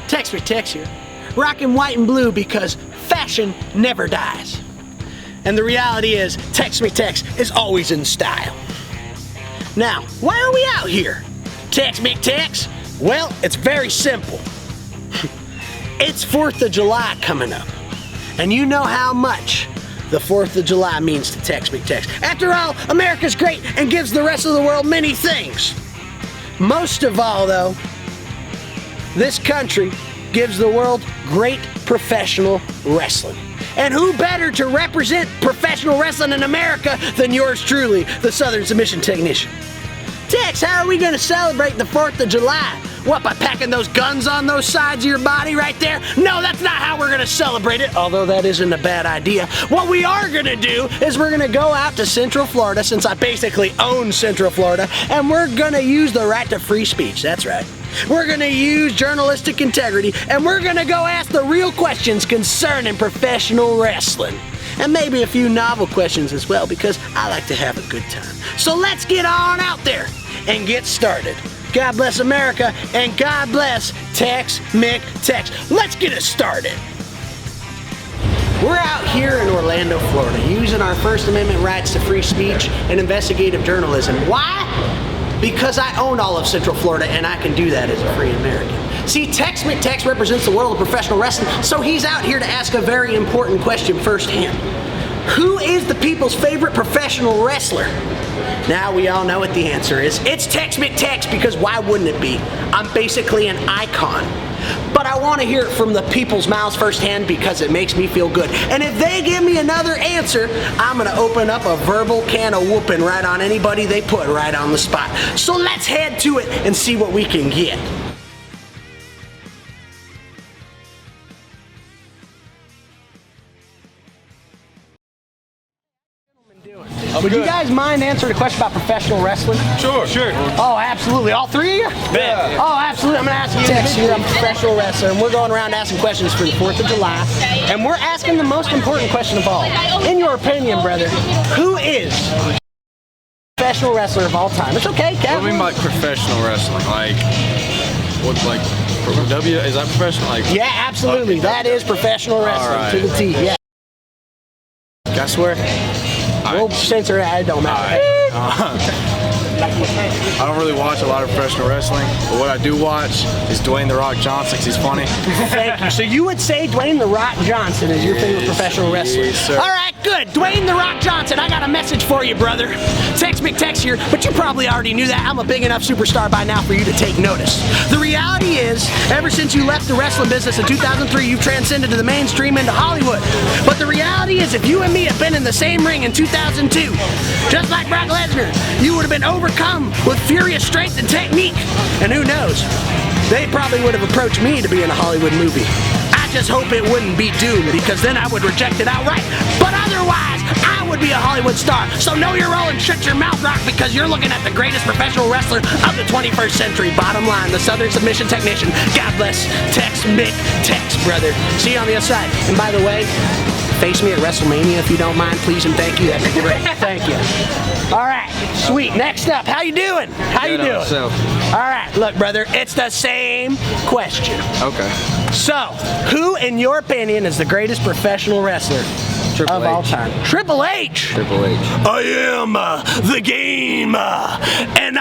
Tex McTex here, rocking white and blue because fashion never dies. And the reality is, Tex McTex is always in style. Now, why are we out here? Tex McTex? Well, it's very simple. It's 4th of July coming up. And you know how much the 4th of July means to Tex McTex. After all, America's great and gives the rest of the world many things. Most of all, though, this country gives the world great professional wrestling. And who better to represent professional wrestling in America than yours truly, the Southern Submission Technician? Tex, how are we going to celebrate the 4th of July? What, by packing those guns on those sides of your body right there? No, that's not how we're going to celebrate it, although that isn't a bad idea. What we are going to do is we're going to go out to Central Florida, since I basically own Central Florida, and we're going to use the right to free speech. That's right. We're going to use journalistic integrity, and we're going to go ask the real questions concerning professional wrestling. And maybe a few novel questions as well, because I like to have a good time. So let's get on out there and get started. God bless America, and God bless Tex McTex. Let's get it started. We're out here in Orlando, Florida, using our First Amendment rights to free speech and investigative journalism. Why? Because I own all of Central Florida, and I can do that as a free American. See, Tex McTex represents the world of professional wrestling, so he's out here to ask a very important question firsthand. Who is the people's favorite professional wrestler? Now we all know what the answer is. It's Tex McTex, because why wouldn't it be? I'm basically an icon. But I want to hear it from the people's mouths firsthand because it makes me feel good. And if they give me another answer, I'm going to open up a verbal can of whooping right on anybody they put right on the spot. So let's head to it and see what we can get. Would you guys mind answering a question about professional wrestling? Sure. Oh, absolutely. All three of you? Yeah. Oh, absolutely. I'm going to ask you Tex. You're a professional wrestler, and we're going around asking questions for the 4th of July. And we're asking the most important question of all. In your opinion, brother, who is the professional wrestler of all time? It's okay, Kevin. What do you mean by professional wrestling? Like, what, like, W? Is that professional? Like, yeah, absolutely. Okay. That is professional wrestling right. to the T. Yeah. I swear. We'll censor it. It don't matter. I don't really watch a lot of professional wrestling, but what I do watch is Dwayne "The Rock" Johnson, because he's funny. Thank you. So you would say Dwayne "The Rock" Johnson is your favorite professional wrestler? Yes, sir. All right, good. Dwayne "The Rock" Johnson, I got a message for you, brother. Tex McTex here, but you probably already knew that. I'm a big enough superstar by now for you to take notice. The reality is, ever since you left the wrestling business in 2003, you've transcended to the mainstream into Hollywood. But the reality is, if you and me had been in the same ring in 2002, just like Brock Lesnar, you would have been overcome with furious strength and technique. And who knows, they probably would have approached me to be in a Hollywood movie. I just hope it wouldn't be doomed, because then I would reject it outright. But otherwise, I would be a Hollywood star. So know your role and shut your mouth, Rock, because you're looking at the greatest professional wrestler of the 21st century. Bottom line, the Southern Submission Technician. God bless Tex McTex, brother. See you on the other side. And by the way, face me at WrestleMania if you don't mind, please and thank you. That'd be great. Thank you. All right, sweet. Next up, how you doing? How you doing? All right, look, brother, it's the same question. Okay. So, who, in your opinion, is the greatest professional wrestler of all time? Triple H. Triple H. I am the game, and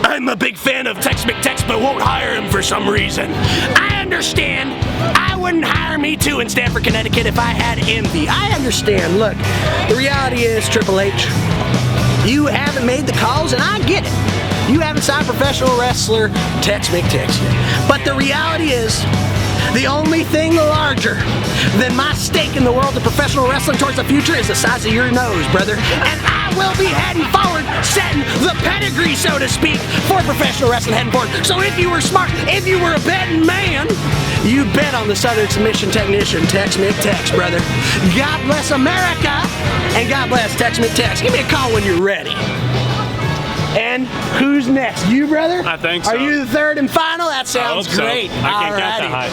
I'm a big fan of Tex McTex, but won't hire him for some reason. I understand. I wouldn't hire me too in Stamford, Connecticut if I had envy. I understand. Look, the reality is, Triple H, you haven't made the calls, and I get it. You haven't signed professional wrestler Tex McTex yet. But the reality is, the only thing larger than my stake in the world of professional wrestling towards the future is the size of your nose, brother. And I will be heading forward, setting the pedigree, so to speak, for professional wrestling heading forward. So if you were smart, if you were a betting man, you bet on the Southern Submission Technician, Tex McTex, brother. God bless America, and God bless Tex McTex. Give me a call when you're ready. And who's next? You, brother? I think so. Are you the third and final? That sounds great. So. I can't count that high.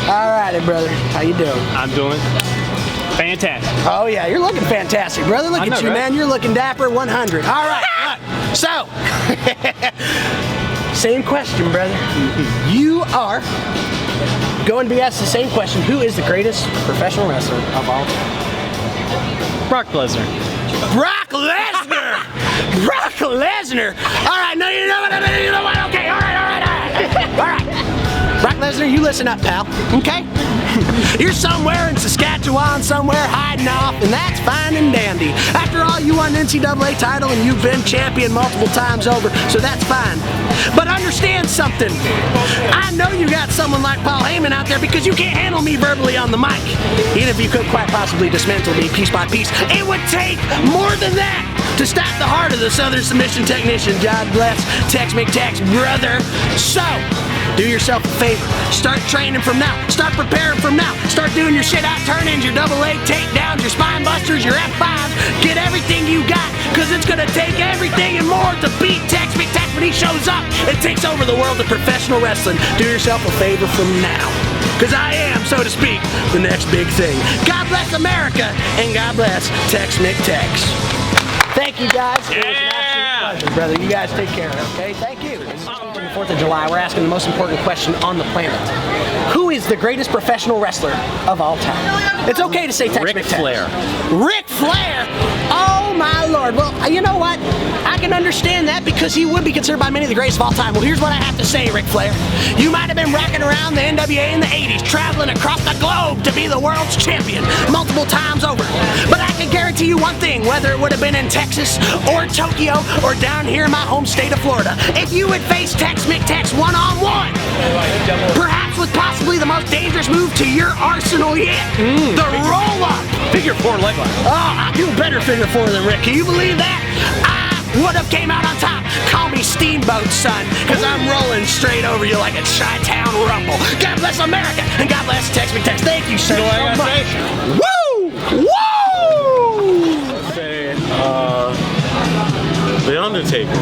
All righty, brother. How you doing? I'm doing fantastic. Oh, yeah. You're looking fantastic, brother. Look at you, right? man. You're looking dapper 100. All right. Look. So, Same question, brother. You are going to be asked the same question. Who is the greatest professional wrestler of all time? Brock Lesnar. Brock Lesnar! Brock Lesnar! Alright, no, you know what? Okay, alright. Brock Lesnar, you listen up, pal. Okay? You're somewhere in Saskatchewan, somewhere hiding off, and that's fine and dandy. After all, you won an NCAA title and you've been champion multiple times over, so that's fine. But understand something. I know you got someone like Paul Heyman out there because you can't handle me verbally on the mic. Even if you could quite possibly dismantle me piece by piece, it would take more than that to stop the heart of the Southern Submission Technician. God bless Tex McTex, brother. So, do yourself a favor. Start training from now. Start preparing from now. Start doing your shit out turn-ins, your double leg takedowns, your spine busters, your F5s. Get everything you got, because it's going to take everything and more to beat Tex McTex when he shows up and takes over the world of professional wrestling. Do yourself a favor from now, because I am, so to speak, the next big thing. God bless America, and God bless Tex McTex. Thank you, guys. It was an absolute pleasure, brother. You guys take care, okay? Thank you. On the 4th of July, we're asking the most important question on the planet. Who is the greatest professional wrestler of all time? It's okay to say Tex McTex. Ric Flair. Ric Flair? Oh, my Lord. Well, you know what? I can understand that because he would be considered by many the greatest of all time. Well, here's what I have to say, Ric Flair. You might have been rocking around the NWA in the 80s, traveling across the globe to be the world's champion multiple times over. But I can guarantee you one thing, whether it would have been in Texas or Tokyo or down here in my home state of Florida, if you would face Tex McTex one-on-one, perhaps with possibly the most dangerous move to your arsenal yet, the roll-up. Figure 4 leg lock. Oh, I do better figure 4 than Rick. Can you believe that? I would have came out on top. Call me Steamboat, son, because I'm rolling straight over you like a Chi-Town Rumble. God bless America, and God bless Tex McTex. Thank you so much. Woo! Woo! Say, The Undertaker.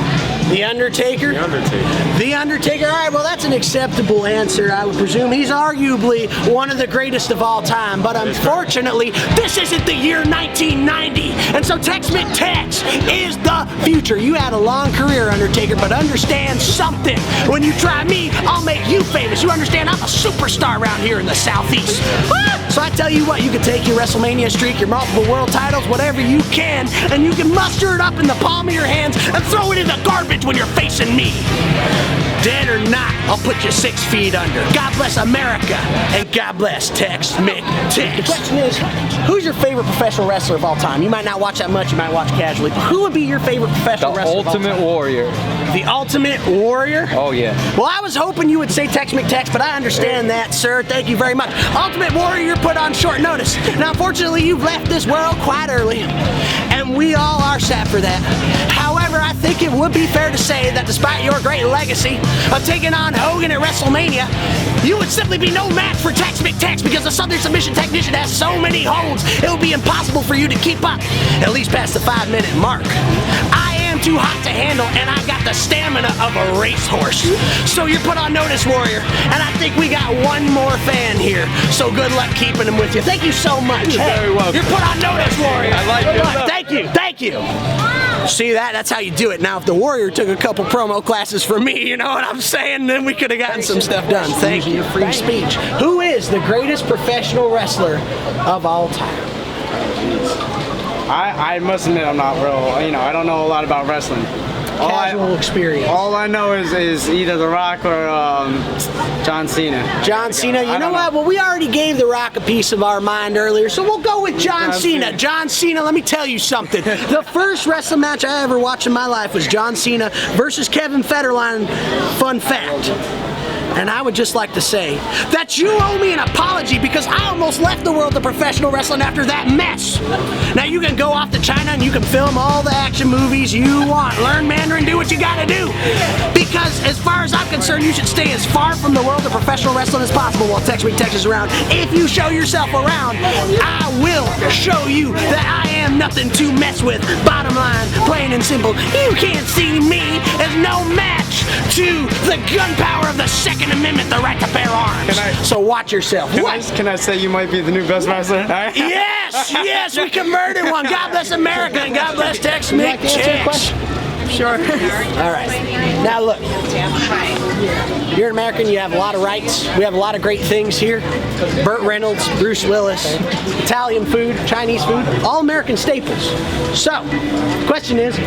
The Undertaker? The Undertaker. The Undertaker. All right, well, that's an acceptable answer, I would presume. He's arguably one of the greatest of all time, but unfortunately, this isn't the year 1990, and so Tex McTex is the future. You had a long career, Undertaker, but understand something. When you try me, I'll make you famous. You understand? I'm a superstar around here in the Southeast. So I tell you what, you can take your WrestleMania streak, your multiple world titles, whatever you can, and you can muster it up in the palm of your hands and throw it in the garbage when you're facing me. Dead or not, I'll put you 6 feet under. God bless America, and God bless Tex McTex. The question is, who's your favorite professional wrestler of all time? You might not watch that much, you might watch casually, but who would be your favorite professional wrestler of all time? The Ultimate Warrior. The Ultimate Warrior? Oh, yeah. Well, I was hoping you would say Tex McTex, but I understand that, sir. Thank you very much. Ultimate Warrior, you're put on short notice. Now, unfortunately, you've left this world quite early, and we all are sad for that. However, I think it would be fair to say that despite your great legacy of taking on Hogan at WrestleMania, you would simply be no match for Tex McTex because the Southern Submission Technician has so many holds, it would be impossible for you to keep up, at least past the 5-minute mark. I am too hot to handle, and I got the stamina of a racehorse. So you're put on notice, Warrior, and I think we got one more fan here, so good luck keeping him with you. Thank you so much. You're very welcome. You're put on notice, Warrior. I like Good it. luck. Thank you. Thank you. See that? That's how you do it. Now, if the Warrior took a couple promo classes from me, you know what I'm saying, then we could have gotten some stuff done. Thank you. Free speech. Who is the greatest professional wrestler of all time? I must admit I'm not real, I don't know a lot about wrestling. Casual experience. All I know is either The Rock or John Cena. John Cena, you know what? Well, we already gave The Rock a piece of our mind earlier, so we'll go with John Cena. John Cena, let me tell you something. The first wrestling match I ever watched in my life was John Cena versus Kevin Federline. Fun fact. And I would just like to say that you owe me an apology because I almost left the world of professional wrestling after that mess. Now you can go off to China and you can film all the action movies you want. Learn Mandarin, do what you gotta do. Because as far as I'm concerned, you should stay as far from the world of professional wrestling as possible while Tex McTex is around. If you show yourself around, I will show you that I am nothing to mess with. Bottom line, plain and simple, you can't see me as no match to the gunpowder of the Second Amendment, the right to bear arms. So watch yourself. Can I say you might be the new best wrestler? Yes, we converted one. God bless America and God bless Tex McTex. Sure. All right. Now look, you're an American, you have a lot of rights. We have a lot of great things here. Burt Reynolds, Bruce Willis, Italian food, Chinese food, all American staples. So, the question is,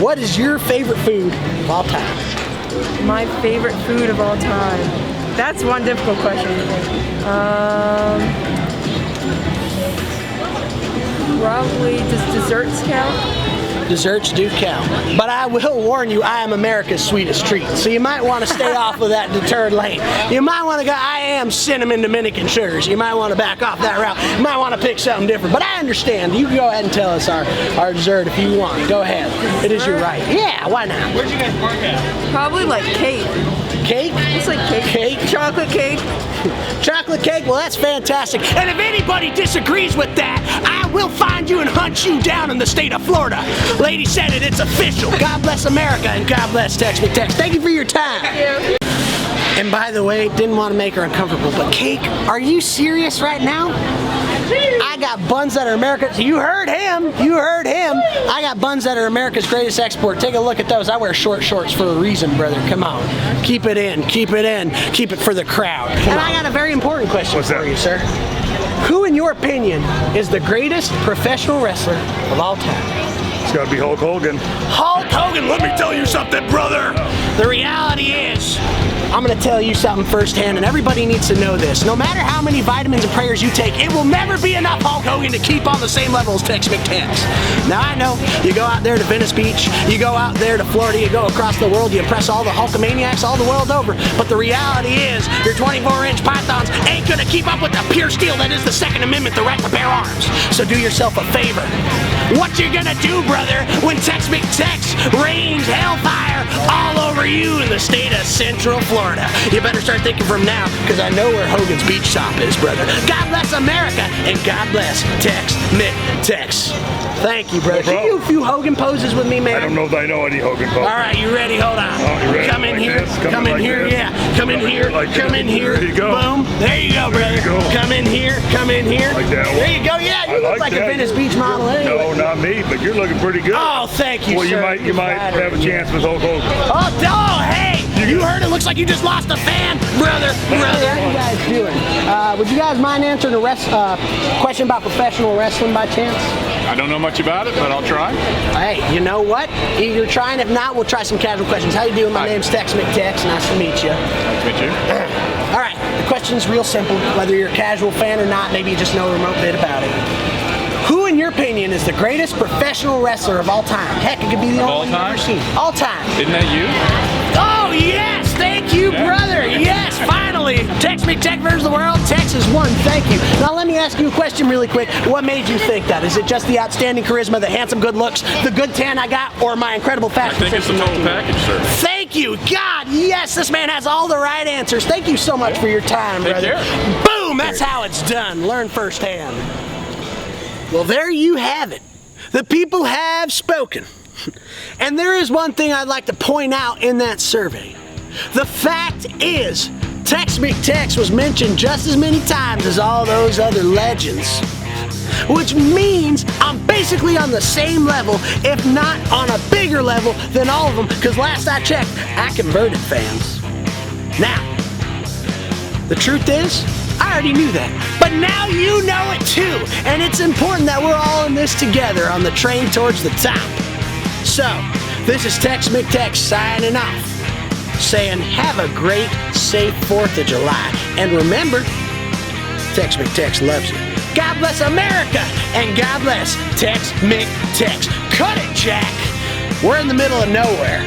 what is your favorite food of all time? My favorite food of all time. That's one difficult question. Probably, does desserts count? Desserts do count. But I will warn you, I am America's sweetest treat. So you might want to stay off of that deterred lane. You might want to go, I am cinnamon Dominican sugars. You might want to back off that route. You might want to pick something different. But I understand. You can go ahead and tell us our dessert if you want. Go ahead. It is your right. Yeah, why not? Where'd you guys park at? Probably like cake. Cake? It's like cake. Cake? Chocolate cake. Chocolate cake? Well, that's fantastic. And if anybody disagrees with that, I will find you and hunt you down in the state of Florida. Lady said it, it's official. God bless America and God bless Tex McTex. Thank you for your time. Thank you. And by the way, didn't want to make her uncomfortable, but cake, are you serious right now? I got buns that are America's. You heard him. You heard him. I got buns that are America's greatest export. Take a look at those. I wear short shorts for a reason, brother. Come on. Keep it in. Keep it in. Keep it for the crowd. And I got a very important question for you, sir. Who, in your opinion, is the greatest professional wrestler of all time? It's got to be Hulk Hogan. Hulk Hogan, let me tell you something, brother. The reality is, I'm going to tell you something firsthand, and everybody needs to know this. No matter how many vitamins and prayers you take, it will never be enough Hulk Hogan to keep on the same level as Tex McTex. Now, I know you go out there to Venice Beach, you go out there to Florida, you go across the world, you impress all the Hulkamaniacs all the world over. But the reality is, your 24-inch pythons ain't going to keep up with the pure steel that is the Second Amendment, the right to bear arms. So do yourself a favor. What you gonna do, brother, when Tex McTex rains hellfire all over you in the state of Central Florida? You better start thinking from now, because I know where Hogan's beach stop is, brother. God bless America, and God bless Tex McTex. Thank you, brother. No Can you do a few Hogan poses with me, man? I don't know if I know any Hogan poses. All right, you ready? Hold on. Oh, you ready? Come in Like here. this? Come in like here. this? Yeah. Come in here. Like Come this? in here. There you go. Boom. There you go, brother. There you go. Come in here. Come in here. Like that one. There you go. Yeah, I you look like a that. Venice Beach model anyway. No, not me, but you're looking pretty good. Oh, thank you, well, sir. you might have a chance with Hulk Hogan. Oh, hey! You heard it? Looks like you just lost a fan, brother. How you guys doing? Would you guys mind answering a question about professional wrestling by chance? I don't know much about it, but I'll try. Hey, you know what? You're trying. If not, we'll try some casual questions. How you doing? My name's Tex McTex. Nice to meet you. Nice to meet you. All right. The question's real simple. Whether you're a casual fan or not, maybe you just know a remote bit about it. Who, in your opinion, is the greatest professional wrestler of all time? Heck, it could be the only one you've ever seen. All time. Isn't that you? Oh, yes! Thank you, brother! Yes, finally! Tex McTex versus the world. Tex has won. Thank you. Now, let me ask you a question really quick. What made you think that? Is it just the outstanding charisma, the handsome good looks, the good tan I got, or my incredible fashion? I think it's the total package, sir. Thank you! God, yes! This man has all the right answers. Thank you so much for your time, brother. Take care. Boom! That's how it's done. Learn firsthand. Well, there you have it. The people have spoken. And there is one thing I'd like to point out in that survey. The fact is, Tex McTex was mentioned just as many times as all those other legends. Which means I'm basically on the same level, if not on a bigger level than all of them, because last I checked, I converted fans. Now, the truth is, I already knew that, but now you know it too, and it's important that we're all in this together on the train towards the top. So, this is Tex McTex signing off, saying have a great, safe 4th of July, and remember, Tex McTex loves you. God bless America, and God bless Tex McTex. Cut it, Jack! We're in the middle of nowhere.